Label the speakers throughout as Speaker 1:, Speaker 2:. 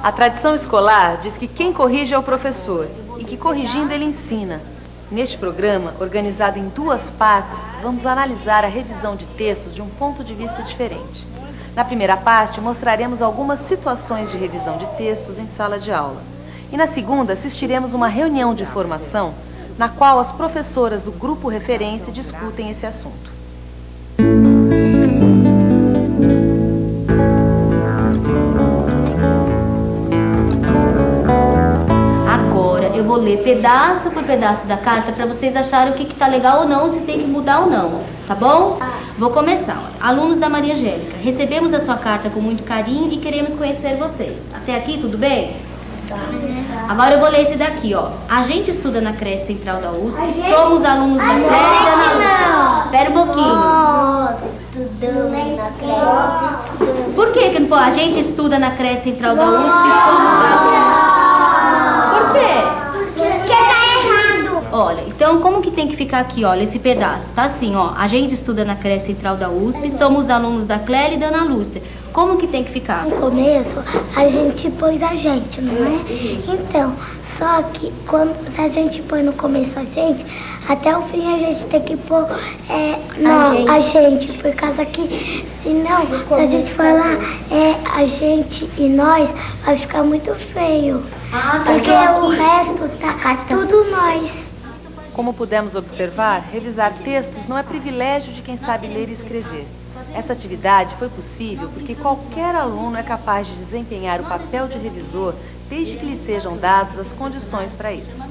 Speaker 1: A tradição escolar diz que quem corrige é o professor e que corrigindo ele ensina. Neste programa, organizado em 2 partes, vamos analisar a revisão de textos de um ponto de vista diferente. Na primeira parte, mostraremos algumas situações de revisão de textos em sala de aula. E na segunda, assistiremos uma reunião de formação na qual as professoras do grupo referência discutem esse assunto.
Speaker 2: Eu vou ler pedaço por pedaço da carta para vocês acharem o que tá legal ou não, se tem que mudar ou não, tá bom? Vou começar. Alunos da Maria Angélica, recebemos a sua carta com muito carinho e queremos conhecer vocês. Até aqui, tudo bem? Agora eu vou ler esse daqui, ó. A gente estuda na creche central da USP, somos alunos da creche da USP. Espera um pouquinho.
Speaker 3: Nós estudamos na creche.
Speaker 2: Por que não pode? A gente estuda na creche central da USP, somos alunos. Por quê?
Speaker 3: Porque tá errado.
Speaker 2: Olha, então como que tem que ficar aqui, olha, esse pedaço? Tá assim, ó, a gente estuda na creche central da USP, somos alunos da Clélia e da Ana Lúcia. Como que tem que ficar?
Speaker 3: No começo, a gente pôs a gente, não é? Então, só que se a gente põe no começo a gente, até o fim a gente tem que pôr a gente, por causa que, senão, se a gente falar a gente e nós, vai ficar muito feio. Porque o resto tá tudo nós.
Speaker 1: Como pudemos observar, revisar textos não é privilégio de quem sabe ler e escrever. Essa atividade foi possível porque qualquer aluno é capaz de desempenhar o papel de revisor desde que lhe sejam dadas as condições para isso.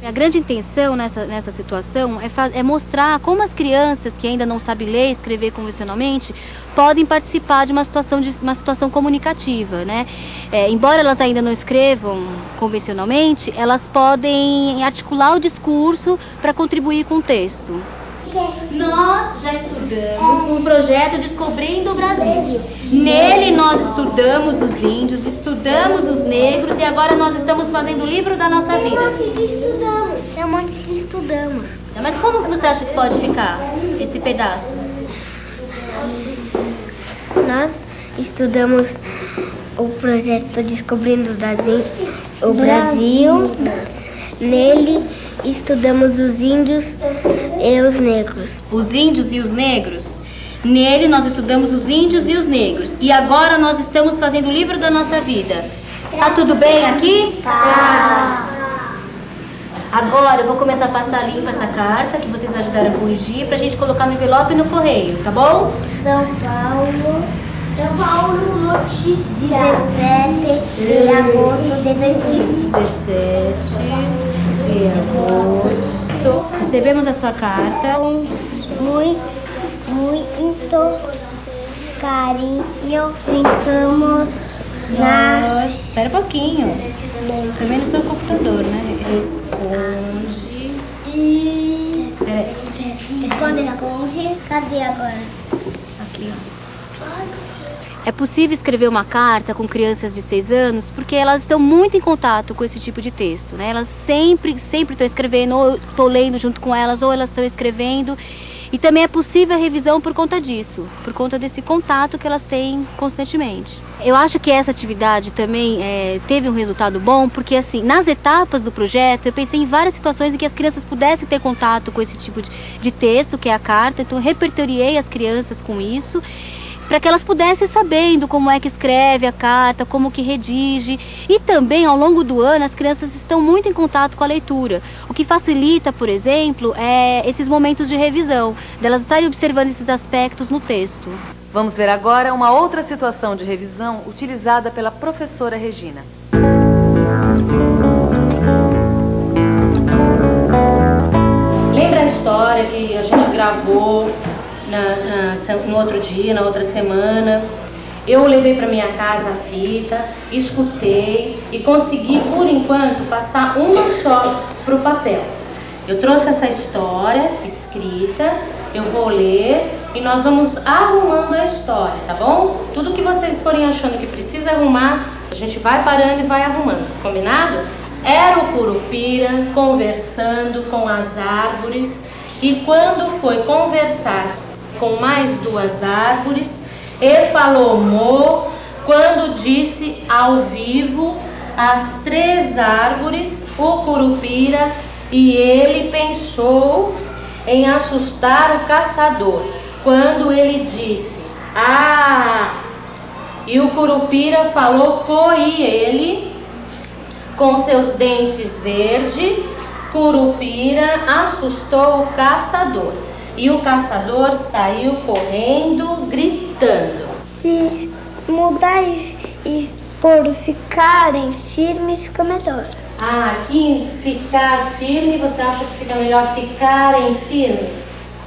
Speaker 2: A grande intenção nessa situação é mostrar como as crianças que ainda não sabem ler e escrever convencionalmente podem participar de uma situação comunicativa, né? Embora elas ainda não escrevam convencionalmente, elas podem articular o discurso para contribuir com o texto. Nós já estudamos um projeto Descobrindo o Brasil. Nele nós estudamos os índios, estudamos os negros e agora nós estamos fazendo o livro da nossa vida.
Speaker 3: É um monte de estudamos.
Speaker 2: Mas como que você acha que pode ficar esse pedaço?
Speaker 3: Nós estudamos o projeto Descobrindo o Brasil. Nele estudamos os índios e os negros.
Speaker 2: Os índios e os negros? Nele nós estudamos os índios e os negros. E agora nós estamos fazendo o livro da nossa vida. Tá tudo bem aqui?
Speaker 3: Tá.
Speaker 2: Agora eu vou começar a passar limpa essa carta que vocês ajudaram a corrigir pra gente colocar no envelope e no correio, tá bom?
Speaker 3: São Paulo, notícia. 17 de agosto de
Speaker 2: 17 de agosto. Recebemos a sua carta.
Speaker 3: Muito carinho. Brincamos na...
Speaker 2: Espera um pouquinho. Também no seu computador, né? Esconde. Peraí.
Speaker 3: Esconde. Cadê agora?
Speaker 2: Aqui, ó. É possível escrever uma carta com crianças de 6 anos porque elas estão muito em contato com esse tipo de texto, né? Elas sempre estão escrevendo, ou eu estou lendo junto com elas, ou elas estão escrevendo. E também é possível a revisão por conta disso, por conta desse contato que elas têm constantemente. Eu acho que essa atividade também teve um resultado bom, porque assim, nas etapas do projeto, eu pensei em várias situações em que as crianças pudessem ter contato com esse tipo de texto, que é a carta. Então eu repertoriei as crianças com isso, para que elas pudessem sabendo como é que escreve a carta, como que redige. E também, ao longo do ano, as crianças estão muito em contato com a leitura, o que facilita, por exemplo, esses momentos de revisão, delas estarem observando esses aspectos no texto.
Speaker 1: Vamos ver agora uma outra situação de revisão utilizada pela professora Regina.
Speaker 2: Lembra a história que a gente gravou no outro dia, na outra semana? Eu levei para minha casa a fita, escutei e consegui, por enquanto, passar uma só para o papel. Eu trouxe essa história escrita, eu vou ler e nós vamos arrumando a história, tá bom? Tudo que vocês forem achando que precisa arrumar, a gente vai parando e vai arrumando, combinado? Era o Curupira conversando com as árvores e quando foi conversar com mais 2 árvores, ele falou:
Speaker 4: quando disse ao vivo as 3 árvores, o Curupira, e ele pensou em assustar o caçador, quando ele disse, ah! E o Curupira falou coi ele, com seus dentes verdes, Curupira assustou o caçador, e o caçador saiu correndo, gritando.
Speaker 3: Se mudar e por ficarem firmes, fica melhor.
Speaker 4: Ah, aqui ficar firme, você acha que fica melhor ficarem firme?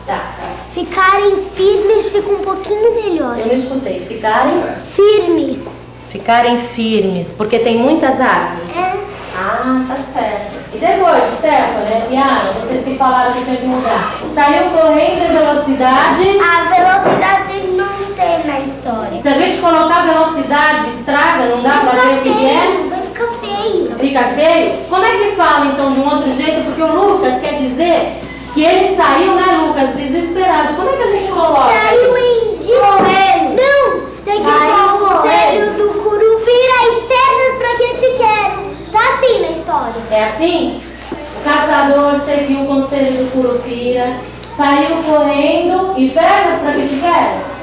Speaker 4: Tá.
Speaker 3: Ficarem firmes fica um pouquinho melhor.
Speaker 4: Eu não escutei. Ficarem?
Speaker 3: Firmes.
Speaker 4: Ficarem firmes, porque tem muitas árvores.
Speaker 3: É.
Speaker 4: Ah, tá certo. E depois, Stephanie, Yara, vocês que falaram que tinha que mudar. Saiu correndo em velocidade.
Speaker 3: A velocidade não tem na história.
Speaker 4: Se a gente colocar velocidade, estraga, não dá pra ver o que é?
Speaker 3: Vai ficar feio.
Speaker 4: Fica feio? Como é que fala então de um outro jeito? Porque o Lucas quer dizer que ele saiu, né, Lucas, desesperado. Como é que a gente coloca?
Speaker 3: Saiu em correndo. Não, seguiu o conselho do Curupira e pernas pra quem te quero. Tá assim na história.
Speaker 4: É assim? O caçador seguiu o conselho do Curupira, saiu correndo e pernas pra quem te quero?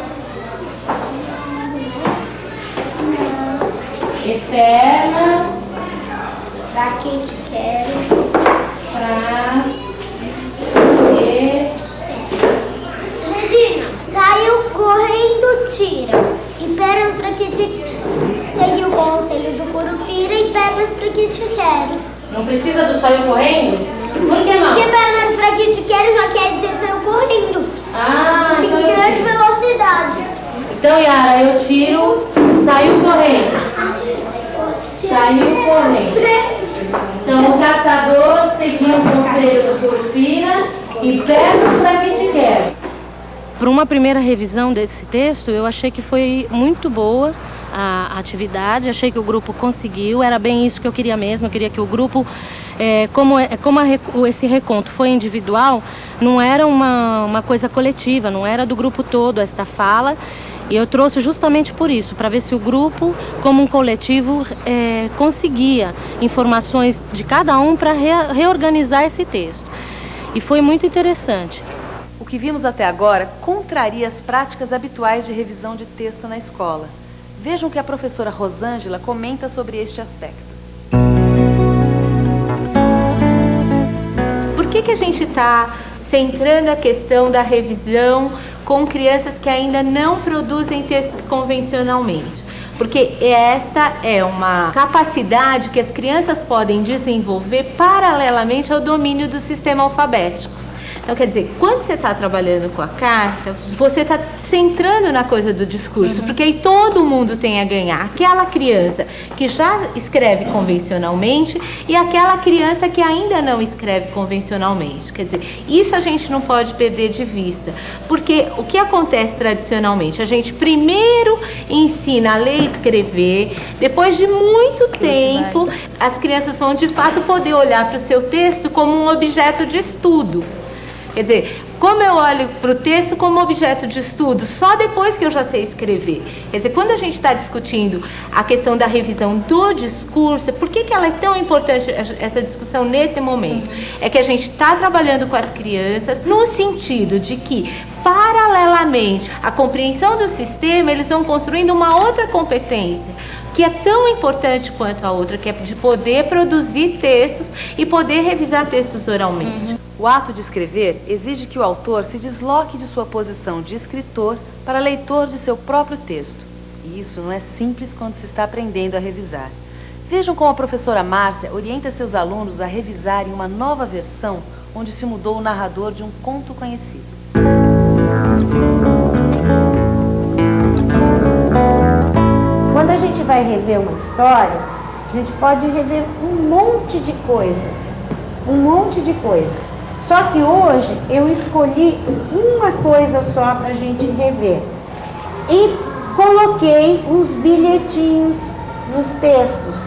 Speaker 4: E pernas
Speaker 3: Pra quem te quero.
Speaker 4: pra
Speaker 3: Regina, saiu correndo, tira. E pernas pra quem te seguiu o conselho do Curupira e pernas pra quem te quero.
Speaker 4: Não precisa do saiu correndo? Por que não?
Speaker 3: Porque pernas pra quem te quero já quer dizer saiu correndo.
Speaker 4: Ah,
Speaker 3: Em
Speaker 4: então
Speaker 3: grande velocidade.
Speaker 4: Então, Yara, eu tiro, saiu correndo. Saiu correndo. Então, o caçador seguiu o conselho do Curupira e pernas pra quem te quer.
Speaker 5: Para uma primeira revisão desse texto, eu achei que foi muito boa a atividade, achei que o grupo conseguiu, era bem isso que eu queria mesmo, eu queria que o grupo, esse reconto foi individual, não era uma coisa coletiva, não era do grupo todo esta fala, e eu trouxe justamente por isso, para ver se o grupo, como um coletivo, conseguia informações de cada um para reorganizar esse texto. E foi muito interessante.
Speaker 1: O que vimos até agora contraria as práticas habituais de revisão de texto na escola. Vejam o que a professora Rosângela comenta sobre este aspecto.
Speaker 6: Por que a gente está centrando a questão da revisão com crianças que ainda não produzem textos convencionalmente? Porque esta é uma capacidade que as crianças podem desenvolver paralelamente ao domínio do sistema alfabético. Então, quer dizer, quando você está trabalhando com a carta, você está centrando na coisa do discurso, porque aí todo mundo tem a ganhar. Aquela criança que já escreve convencionalmente e aquela criança que ainda não escreve convencionalmente. Quer dizer, isso a gente não pode perder de vista, porque o que acontece tradicionalmente? A gente primeiro ensina a ler e escrever, depois de muito tempo, as crianças vão de fato poder olhar para o seu texto como um objeto de estudo. Quer dizer, como eu olho para o texto como objeto de estudo, só depois que eu já sei escrever. Quer dizer, quando a gente está discutindo a questão da revisão do discurso, por que ela é tão importante, essa discussão nesse momento? É que a gente está trabalhando com as crianças no sentido de que, paralelamente à compreensão do sistema, eles vão construindo uma outra competência, que é tão importante quanto a outra, que é de poder produzir textos e poder revisar textos oralmente.
Speaker 1: O ato de escrever exige que o autor se desloque de sua posição de escritor para leitor de seu próprio texto. E isso não é simples quando se está aprendendo a revisar. Vejam como a professora Márcia orienta seus alunos a revisarem uma nova versão onde se mudou o narrador de um conto conhecido.
Speaker 7: Quando a gente vai rever uma história, a gente pode rever um monte de coisas. Só que hoje eu escolhi uma coisa só para a gente rever. E coloquei uns bilhetinhos nos textos.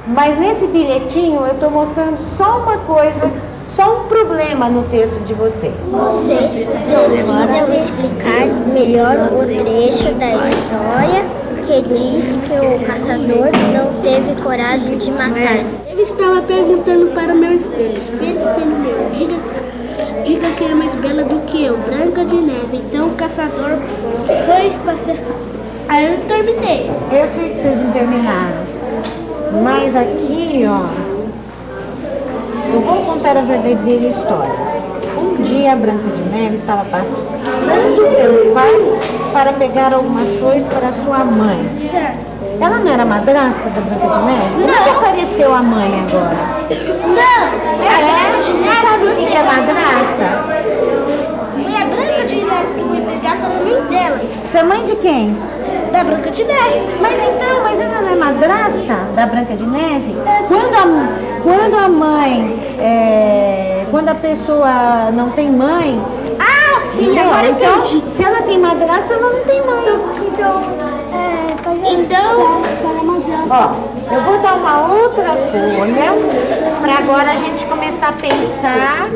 Speaker 7: Mas nesse bilhetinho eu estou mostrando só uma coisa, só um problema no texto de vocês.
Speaker 3: Vocês precisam explicar melhor o trecho da história porque diz que o caçador não teve coragem de matar.
Speaker 8: Ele estava perguntando para o meu espelho, espelho meu, diga quem é mais bela do que eu, Branca de Neve. Então o caçador foi passear. Aí eu terminei.
Speaker 7: Eu sei que vocês não terminaram, mas aqui, ó, eu vou contar a verdadeira história. Um dia a Branca de Neve estava passando pelo parque para pegar algumas coisas para sua mãe.
Speaker 8: Certo.
Speaker 7: Ela não era madrasta da Branca de Neve? Como que apareceu a mãe agora?
Speaker 8: Não!
Speaker 7: Você sabe o que é madrasta?
Speaker 8: Foi a Branca de Neve que foi pegar pela mãe dela.
Speaker 7: Foi a mãe de quem?
Speaker 8: Da Branca de Neve.
Speaker 7: Mas ela não é madrasta da Branca de Neve? Quando a pessoa não tem mãe...
Speaker 8: Ah, sim, agora
Speaker 7: então,
Speaker 8: entendi.
Speaker 7: se ela tem madrasta, ela não tem mãe.
Speaker 8: Então,
Speaker 7: ó, eu vou dar uma outra folha para agora a gente começar a pensar.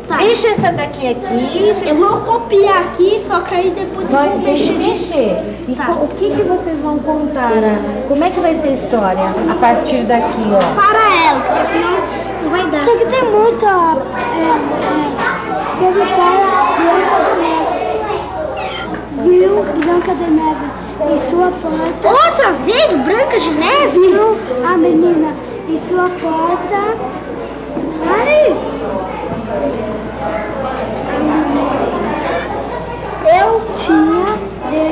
Speaker 8: Tá.
Speaker 7: Deixa essa daqui aqui.
Speaker 8: Eu vou copiar aqui, só que aí depois eu vou
Speaker 7: mexer. E
Speaker 8: tá.
Speaker 7: O que vocês vão contar? Como é que vai ser a história a partir daqui, ó?
Speaker 8: Para ela, porque senão não vai dar.
Speaker 3: Só que tem muita... Teve para Branca de Neve. Viu Branca de Neve em sua porta.
Speaker 8: Outra vez, Branca de Neve?
Speaker 3: Viu a menina em sua porta.
Speaker 8: Ai!
Speaker 3: Eu tinha de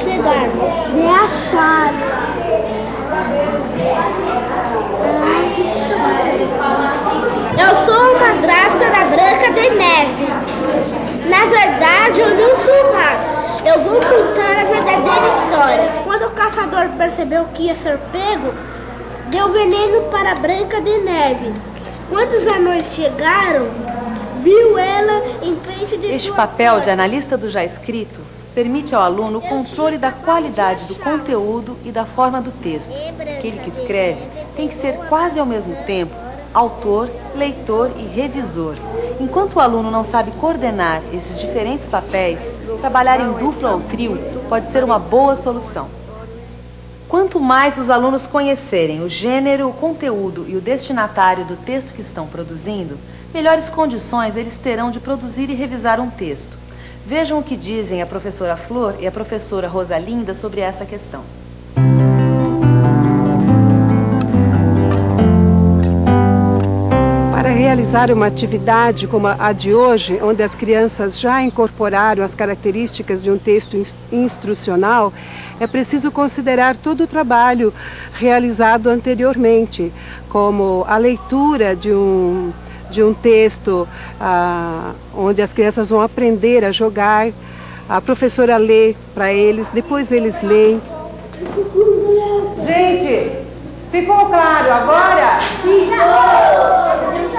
Speaker 8: Chegar.
Speaker 3: de achar.
Speaker 8: Eu sou a madrasta da Branca de Neve. Na verdade, eu não sou nada. Eu vou contar a verdadeira história. Quando o caçador percebeu que ia ser pego, deu veneno para a Branca de Neve. Quando os anões chegaram, viu ela em frente de
Speaker 1: Este
Speaker 8: sua
Speaker 1: papel
Speaker 8: porta.
Speaker 1: de analista do já escrito permite ao aluno o controle da qualidade do conteúdo e da forma do texto. Aquele que escreve tem que ser quase ao mesmo tempo autor, leitor e revisor. Enquanto o aluno não sabe coordenar esses diferentes papéis, trabalhar em dupla ou trio pode ser uma boa solução. Quanto mais os alunos conhecerem o gênero, o conteúdo e o destinatário do texto que estão produzindo, melhores condições eles terão de produzir e revisar um texto. Vejam o que dizem a professora Flor e a professora Rosalinda sobre essa questão.
Speaker 9: Para realizar uma atividade como a de hoje, onde as crianças já incorporaram as características de um texto instrucional, é preciso considerar todo o trabalho realizado anteriormente, como a leitura de um texto onde as crianças vão aprender a jogar, a professora lê para eles, depois eles leem.
Speaker 7: Gente, ficou claro agora?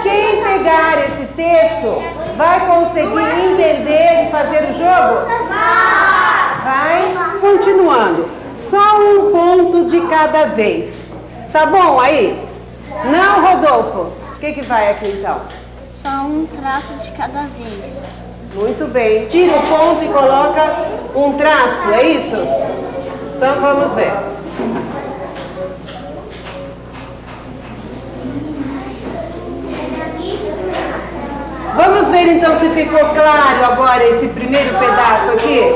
Speaker 7: Quem pegar esse texto vai conseguir entender e fazer o jogo? Vai? Continuando. Só um ponto de cada vez. Tá bom aí? Não, Rodolfo? O que vai aqui então?
Speaker 3: Só um traço de cada vez.
Speaker 7: Muito bem. Tira o ponto e coloca um traço, é isso? Então vamos ver. Vamos ver então se ficou claro agora esse primeiro pedaço aqui?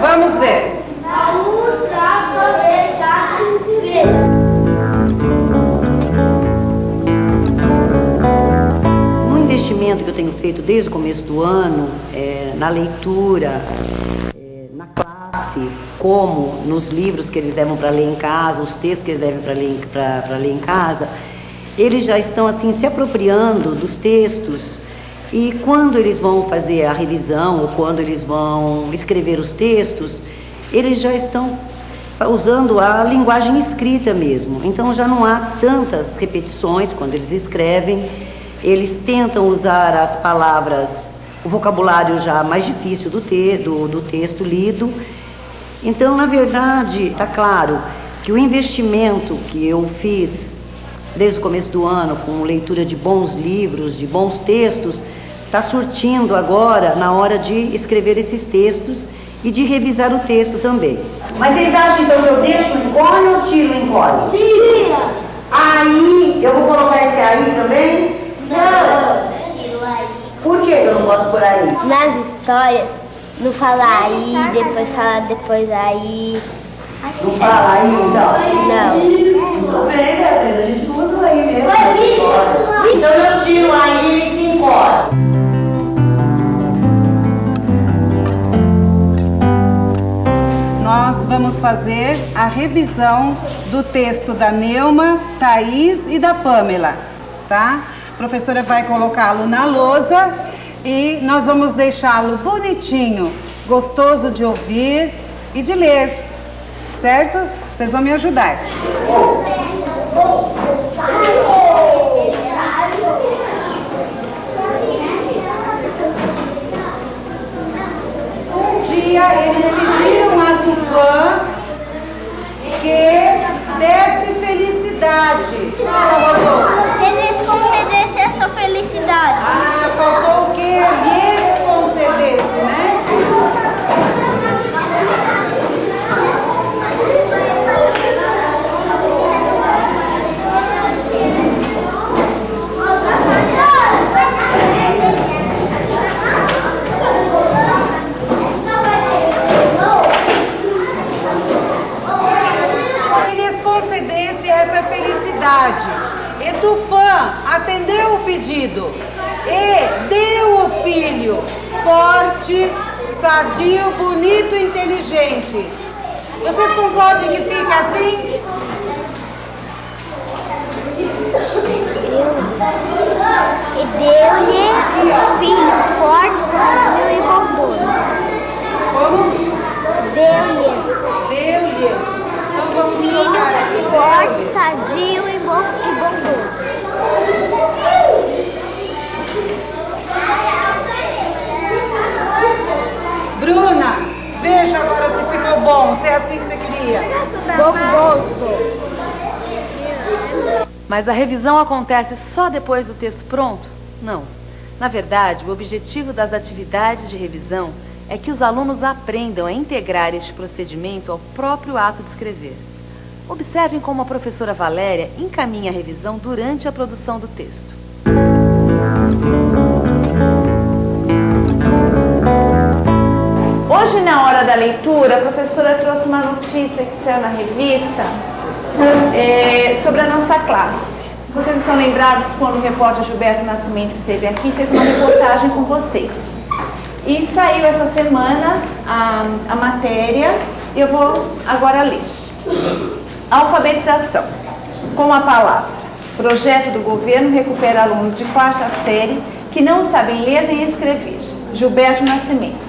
Speaker 7: Vamos ver.
Speaker 10: Um investimento que eu tenho feito desde o começo do ano, na leitura, na classe, como nos livros que eles levam para ler em casa, os textos que eles levam para ler em casa, eles já estão assim se apropriando dos textos, e quando eles vão fazer a revisão ou quando eles vão escrever os textos, eles já estão usando a linguagem escrita mesmo. Então já não há tantas repetições quando eles escrevem. Eles tentam usar as palavras, o vocabulário já mais difícil do texto lido. Então, na verdade, está claro que o investimento que eu fiz desde o começo do ano, com leitura de bons livros, de bons textos, está surtindo agora na hora de escrever esses textos e de revisar o texto também.
Speaker 11: Mas vocês acham então que eu deixo o encolhe ou tiro o encolhe?
Speaker 8: Tira!
Speaker 11: Aí, eu vou colocar esse aí também?
Speaker 8: Não!
Speaker 11: Por que eu não posso por aí?
Speaker 3: Nas histórias, não fala aí, depois fala depois aí.
Speaker 11: Não fala aí, então?
Speaker 3: Não.
Speaker 11: Tudo bem, Beatriz, a gente não usa aí mesmo. Então eu tiro aí e se encolhe.
Speaker 9: Nós vamos fazer a revisão do texto da Neuma, Thaís e da Pamela, tá? A professora vai colocá-lo na lousa e nós vamos deixá-lo bonitinho, gostoso de ouvir e de ler, certo? Vocês vão me ajudar. Um dia eles pediram a Tupã que desse felicidade. Fala, Rodolfo.
Speaker 8: Eles concedessem essa felicidade.
Speaker 9: Ah, faltou o quê? Lhes concedesse, né? Essa felicidade. E Tupã atendeu o pedido e deu o filho forte, sadio, bonito e inteligente. Vocês concordam que fica assim?
Speaker 3: E deu-lhe um filho forte, sadio e bondoso.
Speaker 9: Como?
Speaker 3: Deu-lhes.
Speaker 9: Deu-lhes. Então vamos
Speaker 3: Filho
Speaker 9: colocar aqui.
Speaker 3: forte, sadio e bondoso.
Speaker 9: Bruna, veja agora se ficou bom, se é assim que você queria.
Speaker 3: Bondoso.
Speaker 1: Mas a revisão acontece só depois do texto pronto? Não. Na verdade, o objetivo das atividades de revisão é que os alunos aprendam a integrar este procedimento ao próprio ato de escrever. Observem como a professora Valéria encaminha a revisão durante a produção do texto.
Speaker 7: Hoje, na hora da leitura, a professora trouxe uma notícia que saiu na revista sobre a nossa classe. Vocês estão lembrados quando o repórter Gilberto Nascimento esteve aqui e fez uma reportagem com vocês. E saiu essa semana a matéria, eu vou agora ler. Alfabetização. Com a palavra. Projeto do governo recupera alunos de 4ª série que não sabem ler nem escrever. Gilberto Nascimento.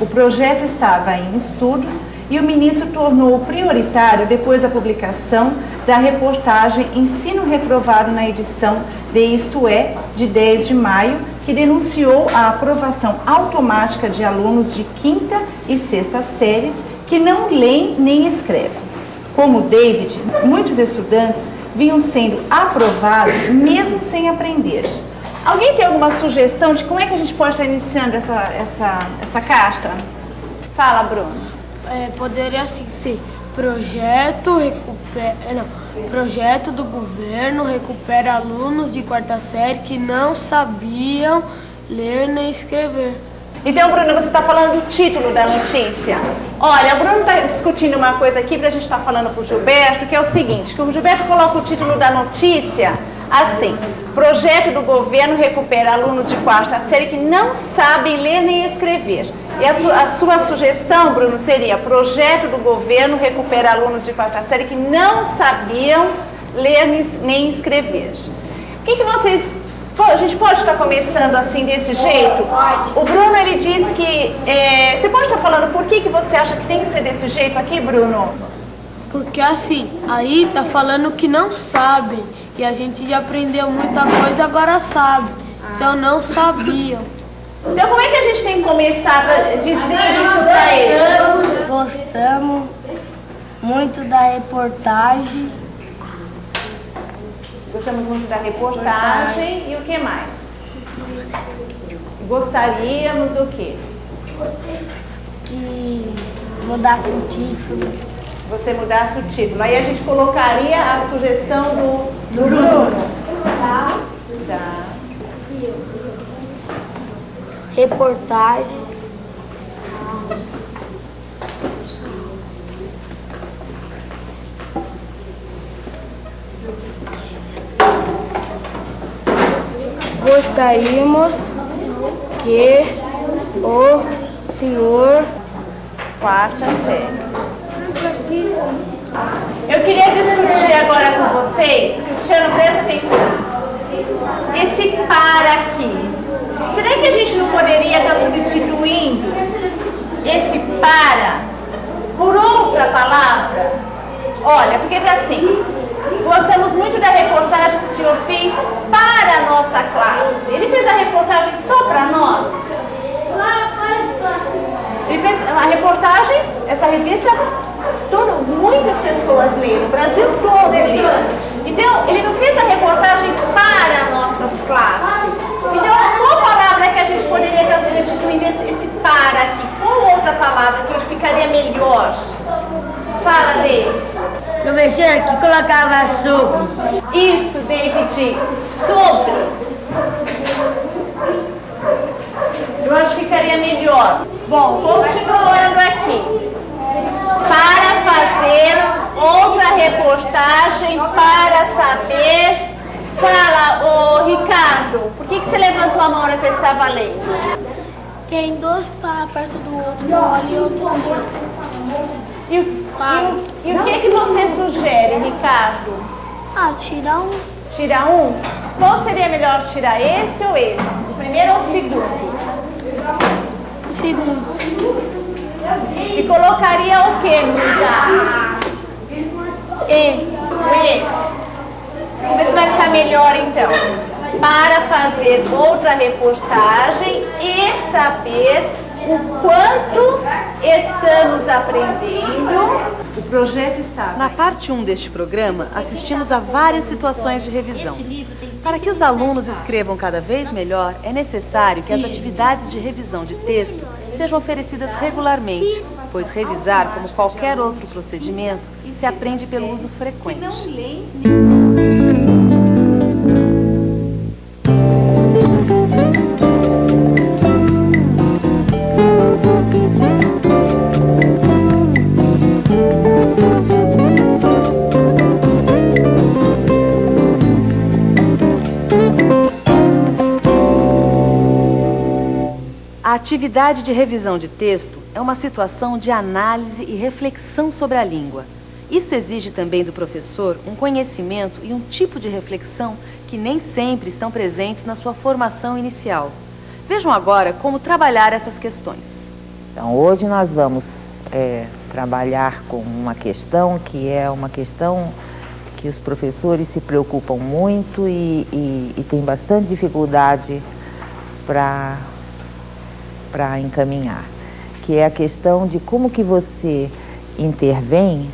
Speaker 7: O projeto estava em estudos e o ministro tornou prioritário depois da publicação da reportagem Ensino Reprovado na edição de Isto É, de 10 de maio, que denunciou a aprovação automática de alunos de 5ª e 6ª séries que não leem nem escrevem. Como David, muitos estudantes vinham sendo aprovados mesmo sem aprender. Alguém tem alguma sugestão de como é que a gente pode estar iniciando essa carta? Fala, Bruno.
Speaker 8: Poderia assim ser projeto do governo recupera alunos de 4ª série que não sabiam ler nem escrever.
Speaker 7: Então, Bruno, você está falando do título da notícia. Olha, o Bruno está discutindo uma coisa aqui para a gente estar falando para o Gilberto, que é o seguinte, que o Gilberto coloca o título da notícia assim: projeto do governo recupera alunos de 4ª série que não sabem ler nem escrever. E a sua sugestão, Bruno, seria projeto do governo recupera alunos de 4ª série que não sabiam ler nem escrever. O que vocês... A gente pode estar começando assim, desse jeito? O Bruno, ele disse que... você pode estar falando por que você acha que tem que ser desse jeito aqui, Bruno?
Speaker 8: Porque assim, aí tá falando que não sabem. E a gente já aprendeu muita coisa, agora sabe. Então não sabiam.
Speaker 7: Então como é que a gente tem que começar dizendo isso para eles?
Speaker 3: Gostamos muito da reportagem.
Speaker 7: Gostamos muito da reportagem. E o que mais? Gostaríamos do quê?
Speaker 8: que mudasse o título.
Speaker 7: Você mudasse o título. Aí a gente colocaria a sugestão do Bruno. Tá.
Speaker 8: Reportagem. Gostaríamos que o senhor...
Speaker 7: Quarta série. Eu queria discutir agora com vocês, Cristiano, presta atenção. Esse para aqui. Será que a gente não poderia estar substituindo esse para por outra palavra? Olha, porque tá assim, gostamos muito da reportagem que o senhor fez para a nossa classe. Ele fez a reportagem só para nós? Ele fez a reportagem, essa revista, muitas pessoas leram, o Brasil todo lê. Então, ele não fez a reportagem para nossas classes. Então, qual palavra que a gente poderia estar substituindo esse para aqui? Qual outra palavra que ficaria melhor? Fala, David.
Speaker 8: Professor, aqui colocava sobre.
Speaker 7: Isso, David, sobre. Eu acho que ficaria melhor. Bom, continuando aqui. Para fazer outra reportagem, para saber... Fala, ô Ricardo, por que você levantou a mão na hora que eu estava lendo?
Speaker 8: Tem dois para perto do outro, um ali e outro ali.
Speaker 7: E o que você sugere, Ricardo?
Speaker 8: Tira um.
Speaker 7: Tira um? Qual seria melhor, tirar esse ou esse? O primeiro ou o segundo?
Speaker 8: O segundo.
Speaker 7: E colocaria o que no lugar? E. Vamos ver se vai ficar melhor então. Para fazer outra reportagem e saber o quanto estamos aprendendo. O projeto está...
Speaker 1: Na parte 1 deste programa, assistimos a várias situações de revisão. Para que os alunos escrevam cada vez melhor, é necessário que as atividades de revisão de texto sejam oferecidas regularmente, pois revisar, como qualquer outro procedimento, se aprende pelo uso frequente. A atividade de revisão de texto é uma situação de análise e reflexão sobre a língua. Isso exige também do professor um conhecimento e um tipo de reflexão que nem sempre estão presentes na sua formação inicial. Vejam agora como trabalhar essas questões.
Speaker 12: Então, hoje nós vamos trabalhar com uma questão que é uma questão que os professores se preocupam muito e têm bastante dificuldade para encaminhar, que é a questão de como que você intervém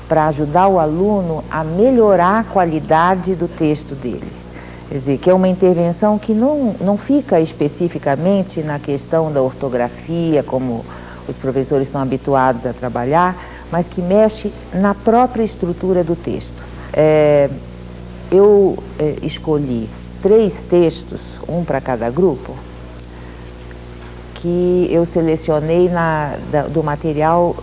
Speaker 12: para ajudar o aluno a melhorar a qualidade do texto dele. Quer dizer, que é uma intervenção que não fica especificamente na questão da ortografia, como os professores estão habituados a trabalhar, mas que mexe na própria estrutura do texto. Eu escolhi 3 textos, um para cada grupo, que eu selecionei do material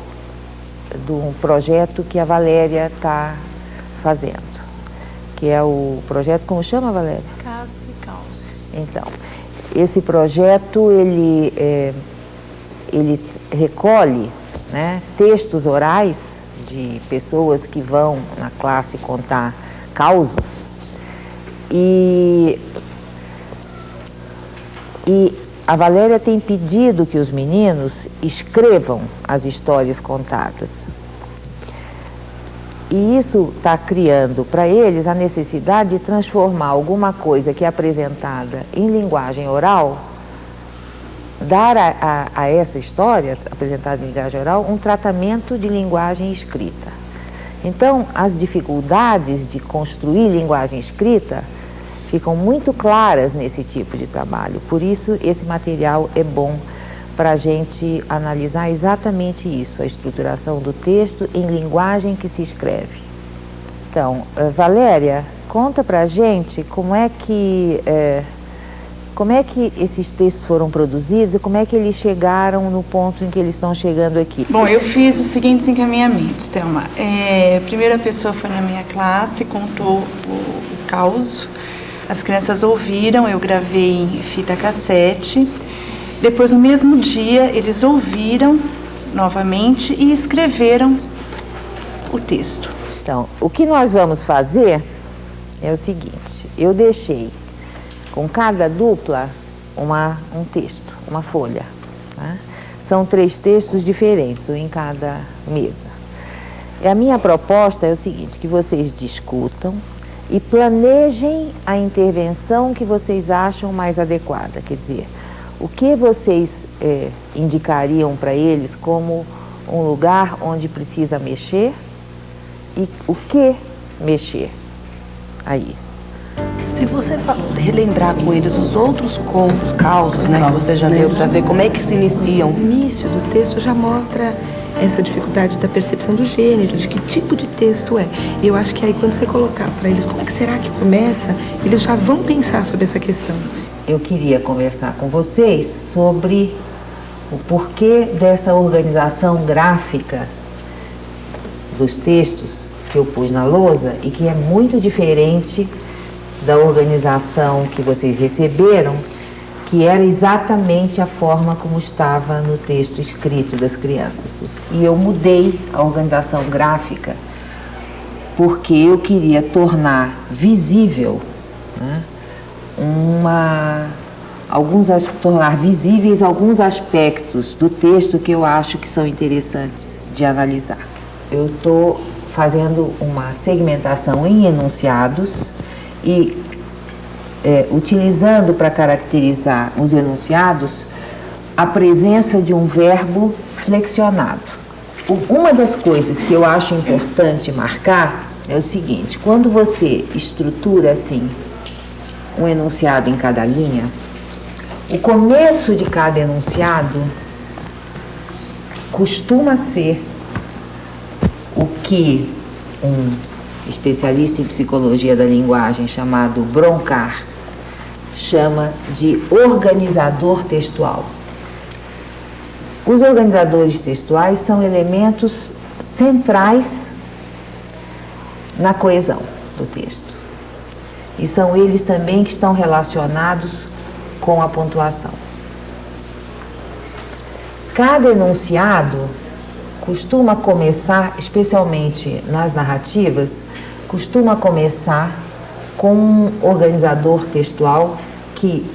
Speaker 12: do projeto que a Valéria está fazendo, que é o projeto, como chama, Valéria?
Speaker 6: Casos e Causos.
Speaker 12: Então, esse projeto, ele recolhe, né, textos orais de pessoas que vão na classe contar causos e a Valéria tem pedido que os meninos escrevam as histórias contadas. E isso está criando para eles a necessidade de transformar alguma coisa que é apresentada em linguagem oral, dar a essa história apresentada em linguagem oral um tratamento de linguagem escrita. Então, as dificuldades de construir linguagem escrita ficam muito claras nesse tipo de trabalho. Por isso, esse material é bom para a gente analisar exatamente isso, a estruturação do texto em linguagem que se escreve. Então, Valéria, conta para a gente como é que esses textos foram produzidos e como é que eles chegaram no ponto em que eles estão chegando aqui.
Speaker 13: Bom, eu fiz os seguintes encaminhamentos, Thelma. A primeira pessoa foi na minha classe, contou o caos, as crianças ouviram, eu gravei em fita cassete. Depois, no mesmo dia, eles ouviram novamente e escreveram o texto.
Speaker 12: Então, o que nós vamos fazer é o seguinte, eu deixei com cada dupla um texto, uma folha. Tá? São 3 textos diferentes, um em cada mesa. E a minha proposta é o seguinte, que vocês discutam e planejem a intervenção que vocês acham mais adequada. Quer dizer, o que vocês indicariam para eles como um lugar onde precisa mexer e o que mexer aí.
Speaker 14: Se você relembrar com eles os outros contos, causos, né, que você já leu, para ver como é que se iniciam. O início do texto já mostra essa dificuldade da percepção do gênero, de que tipo de texto é. E eu acho que aí quando você colocar para eles como é que será que começa, eles já vão pensar sobre essa questão.
Speaker 12: Eu queria conversar com vocês sobre o porquê dessa organização gráfica dos textos que eu pus na lousa e que é muito diferente da organização que vocês receberam, que era exatamente a forma como estava no texto escrito das crianças. E eu mudei a organização gráfica porque eu queria tornar visível, né, tornar visíveis alguns aspectos do texto que eu acho que são interessantes de analisar. Eu estou fazendo uma segmentação em enunciados e utilizando para caracterizar os enunciados a presença de um verbo flexionado. Uma das coisas que eu acho importante marcar é o seguinte, quando você estrutura assim um enunciado em cada linha, o começo de cada enunciado costuma ser o que um especialista em psicologia da linguagem chamado Broncar chama de organizador textual. Os organizadores textuais são elementos centrais na coesão do texto. E são eles também que estão relacionados com a pontuação. Cada enunciado costuma começar, especialmente nas narrativas, costuma começar com um organizador textual que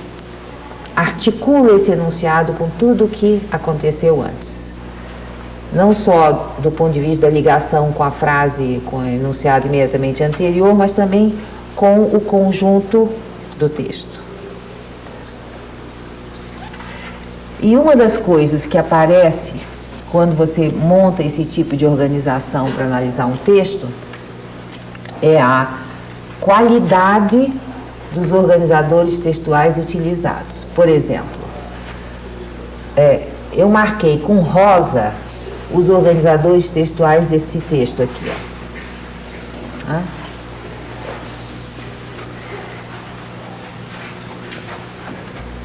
Speaker 12: articula esse enunciado com tudo o que aconteceu antes. Não só do ponto de vista da ligação com a frase, com o enunciado imediatamente anterior, mas também com o conjunto do texto. E uma das coisas que aparece quando você monta esse tipo de organização para analisar um texto é a qualidade dos organizadores textuais utilizados. Por exemplo, eu marquei com rosa os organizadores textuais desse texto aqui. Ó.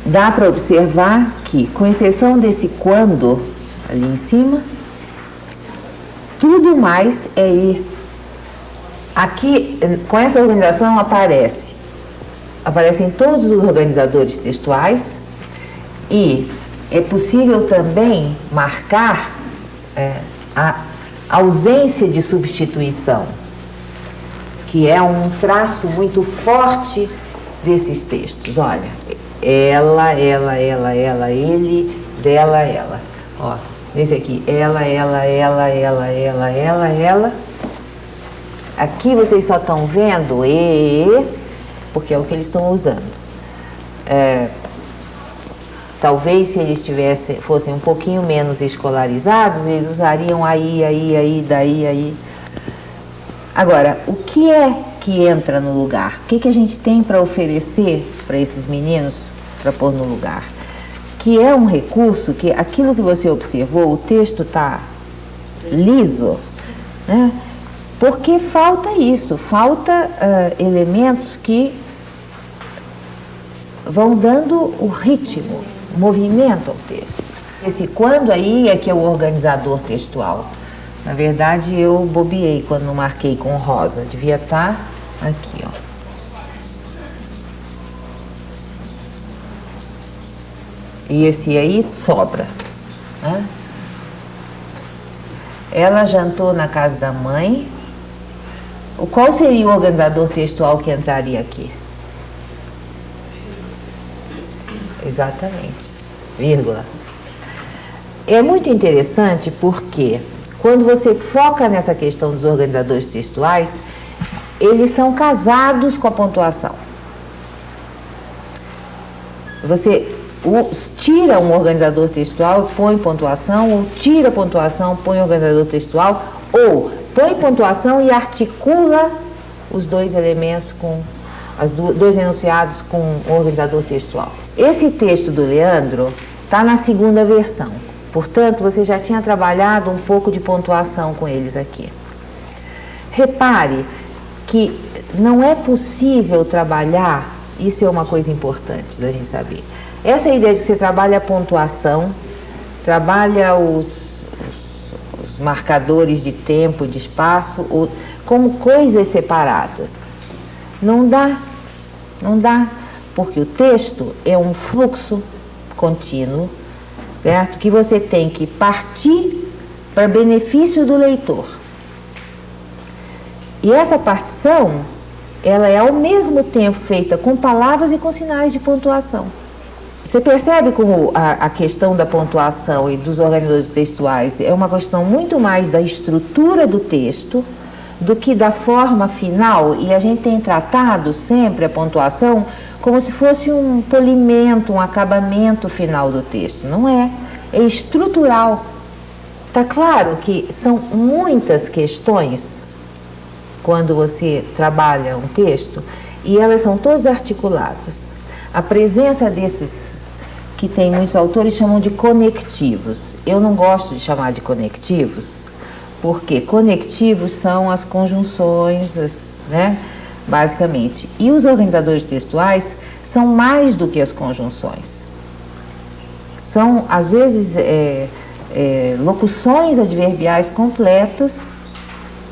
Speaker 12: Dá para observar que, com exceção desse quando, ali em cima, tudo mais é ir. Aqui, com essa organização, aparecem todos os organizadores textuais e é possível também marcar a ausência de substituição, que é um traço muito forte desses textos. Olha, ela, ele, dela, ela. Ó, nesse aqui, ela. Aqui vocês só estão vendo porque é o que eles estão usando. Talvez se eles fossem um pouquinho menos escolarizados, eles usariam aí, daí, aí. Agora, o que é que entra no lugar? O que a gente tem para oferecer para esses meninos para pôr no lugar? que é um recurso, que aquilo que você observou, o texto está liso, né? Porque falta isso, falta elementos que vão dando o ritmo, o movimento ao texto. Esse quando aí é que é o organizador textual. Na verdade, eu bobeei quando não marquei com rosa, devia estar aqui, ó. E esse aí sobra, né? Ela jantou na casa da mãe. Qual seria o organizador textual que entraria aqui? Exatamente, vírgula. É muito interessante porque quando você foca nessa questão dos organizadores textuais, eles são casados com a pontuação. Você tira um organizador textual, põe pontuação, ou tira pontuação, põe organizador textual, ou põe pontuação e articula os dois elementos com dois enunciados com o organizador textual. Esse texto do Leandro está na segunda versão, portanto você já tinha trabalhado um pouco de pontuação com eles aqui. Repare que não é possível trabalhar, isso é uma coisa importante da gente saber. Essa ideia de que você trabalha a pontuação, trabalha os marcadores de tempo, de espaço, como coisas separadas. Não dá, porque o texto é um fluxo contínuo, certo? Que você tem que partir para benefício do leitor. E essa partição, ela é ao mesmo tempo feita com palavras e com sinais de pontuação. Você percebe como a questão da pontuação e dos organizadores textuais é uma questão muito mais da estrutura do texto do que da forma final, e a gente tem tratado sempre a pontuação como se fosse um polimento, um acabamento final do texto. Não é, é estrutural. Está claro que são muitas questões quando você trabalha um texto e elas são todas articuladas. A presença desses, que tem muitos autores chamam de conectivos. Eu não gosto de chamar de conectivos, porque conectivos são as conjunções, né, basicamente. E os organizadores textuais são mais do que as conjunções. São, às vezes, locuções adverbiais completas,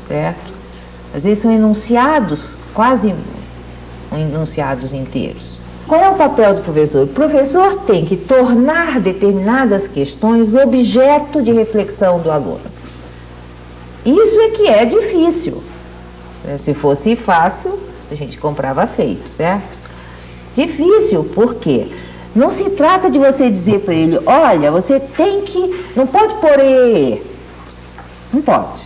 Speaker 12: certo? Às vezes são enunciados, quase enunciados inteiros. Qual é o papel do professor? O professor tem que tornar determinadas questões objeto de reflexão do aluno. Isso é que é difícil. Se fosse fácil, a gente comprava feito, certo? Difícil, por quê? Não se trata de você dizer para ele, olha, você tem que, não pode pôr e. Não pode.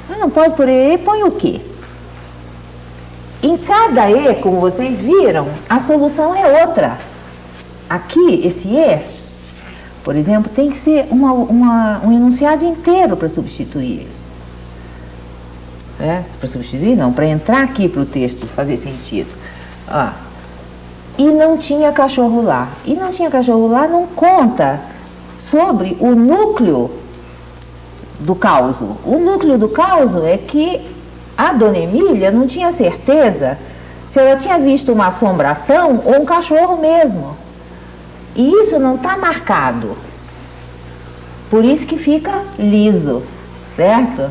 Speaker 12: Mas não pode pôr e, põe o quê? Em cada E, como vocês viram, a solução é outra. Aqui, esse E, por exemplo, tem que ser um enunciado inteiro para substituir ele. Para substituir, não, para entrar aqui para o texto fazer sentido. E não tinha cachorro lá. E não tinha cachorro lá não conta sobre o núcleo do causo. O núcleo do causo é que a dona Emília não tinha certeza se ela tinha visto uma assombração ou um cachorro mesmo. E isso não está marcado. Por isso que fica liso, certo?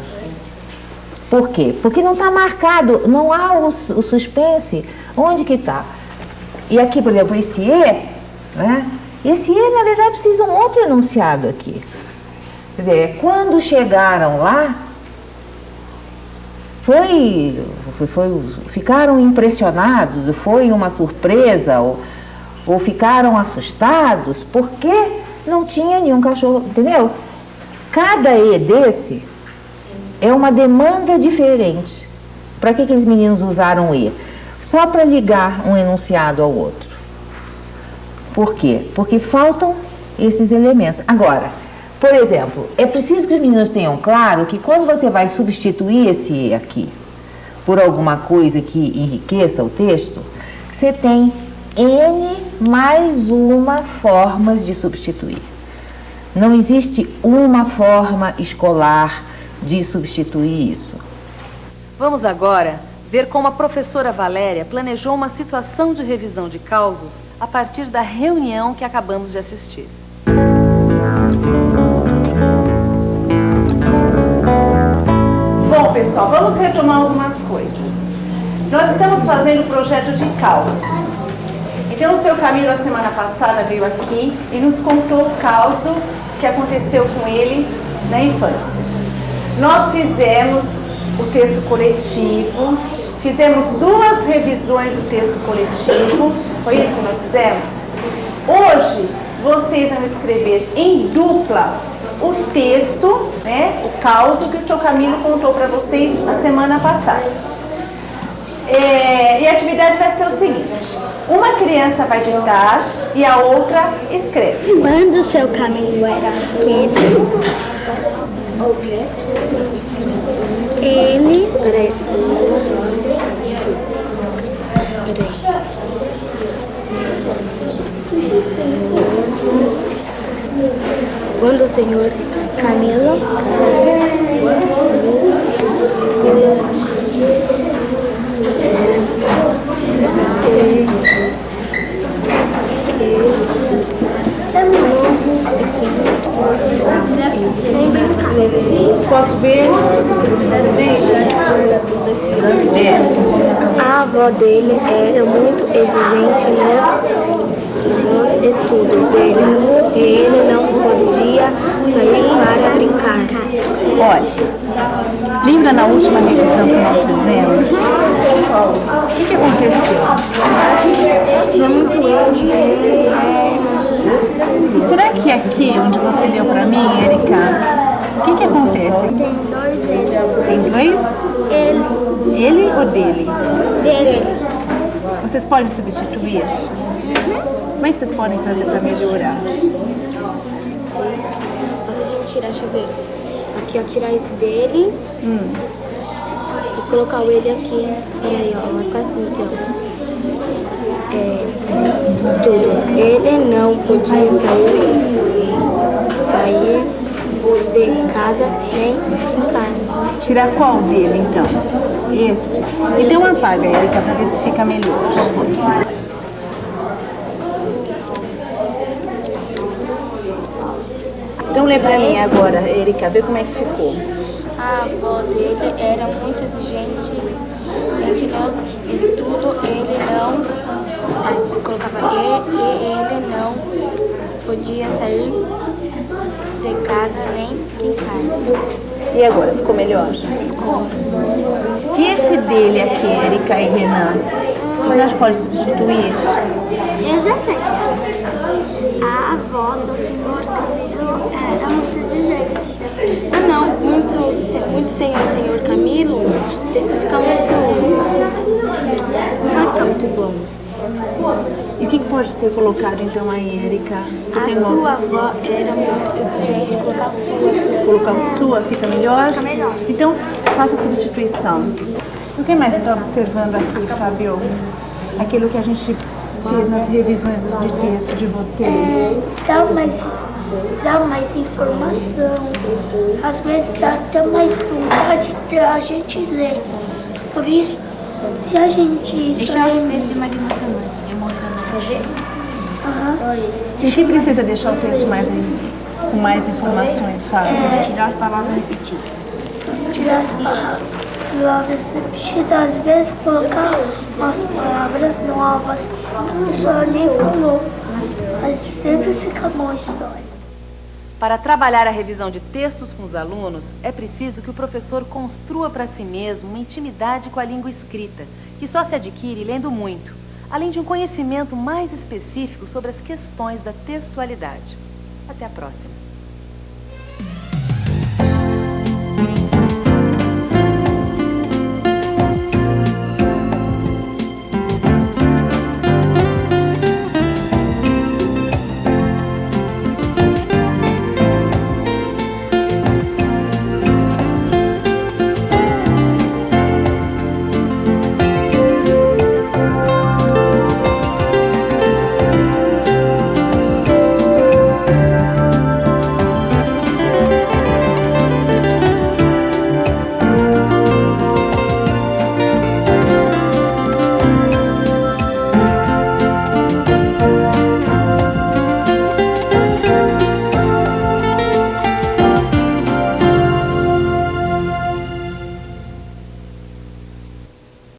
Speaker 12: Por quê? Porque não está marcado, não há o suspense. Onde que está? E aqui, por exemplo, esse E, né? Esse E, na verdade, precisa um outro enunciado aqui. Quer dizer, quando chegaram lá, ficaram impressionados, foi uma surpresa, ou ficaram assustados, porque não tinha nenhum cachorro, entendeu? Cada E desse é uma demanda diferente. Para que aqueles meninos usaram E? Só para ligar um enunciado ao outro. Por quê? Porque faltam esses elementos. Agora, por exemplo, é preciso que os meninos tenham claro que quando você vai substituir esse E aqui por alguma coisa que enriqueça o texto, você tem N mais uma forma de substituir. Não existe uma forma escolar de substituir isso.
Speaker 1: Vamos agora ver como a professora Valéria planejou uma situação de revisão de causos a partir da reunião que acabamos de assistir.
Speaker 13: Bom, pessoal, vamos retomar algumas coisas. Nós estamos fazendo o projeto de causos. Então, o seu Camilo, a semana passada, veio aqui e nos contou o caso que aconteceu com ele na infância. Nós fizemos o texto coletivo, fizemos 2 revisões do texto coletivo, foi isso que nós fizemos? Hoje, vocês vão escrever em dupla o texto, né, o caso que o seu Camilo contou para vocês a semana passada. E a atividade vai ser o seguinte: uma criança vai ditar e a outra escreve.
Speaker 8: Quando o seu Camilo era pequeno, ele... Quando o senhor Camilo
Speaker 7: Posso ver?
Speaker 8: A avó dele era muito exigente nos estudos dele. Ele não podia sair para brincar.
Speaker 13: Olha, lembra na última revisão que nós fizemos? O que aconteceu?
Speaker 8: Tinha muito erro.
Speaker 13: E será que aqui, onde você leu para mim, Erika, o que acontece?
Speaker 8: Tem 2 ele.
Speaker 13: Tem 2?
Speaker 8: Ele.
Speaker 13: Ele ou dele?
Speaker 8: Dele.
Speaker 13: Vocês podem substituir? Como é que vocês podem fazer para melhorar?
Speaker 8: Só se a gente tirar, deixa eu ver. Aqui, ó, tirar esse dele e colocar o ele aqui. E aí, ó, vai ficar assim, então. Estudos. Ele não podia sair de casa nem brincar.
Speaker 13: Tirar qual dele, então? Este. Então apaga, Erika, para ver se fica melhor. Então lê pra mim agora, Erika, vê como é que ficou.
Speaker 8: A avó dele era muito exigente nos estudos. Ele não colocava ele não podia sair de casa nem brincar.
Speaker 13: E agora, ficou melhor?
Speaker 8: Ficou.
Speaker 13: E esse dele aqui, Erika e Renan, você não pode substituir?
Speaker 8: Eu já sei. A avó do senhor Camilo era muito exigente. Ah não, muito senhor Camilo, isso fica muito... não vai ficar muito bom.
Speaker 13: E o que pode ser colocado então aí, Erika?
Speaker 8: Sua avó era muito exigente, colocar o sua.
Speaker 13: Colocar o sua fica melhor?
Speaker 8: Fica melhor.
Speaker 13: Então, faça a substituição. O que mais você está observando aqui, Fábio? Aquilo que a gente fez nas revisões de texto de vocês.
Speaker 3: Dá mais informação. Às vezes dá até mais vontade de a gente ler. Por isso, se a gente...
Speaker 8: Deixar o texto mais emocionante. Quer ver?
Speaker 13: E o que precisa deixar o texto com mais informações, Fábio?
Speaker 8: Tirar as palavras repetidas.
Speaker 3: Tirar as palavras repetidas. Às vezes colocar umas palavras novas. A pessoa nem falou. Mas sempre fica boa a história.
Speaker 1: Para trabalhar a revisão de textos com os alunos, é preciso que o professor construa para si mesmo uma intimidade com a língua escrita, que só se adquire lendo muito, além de um conhecimento mais específico sobre as questões da textualidade. Até a próxima!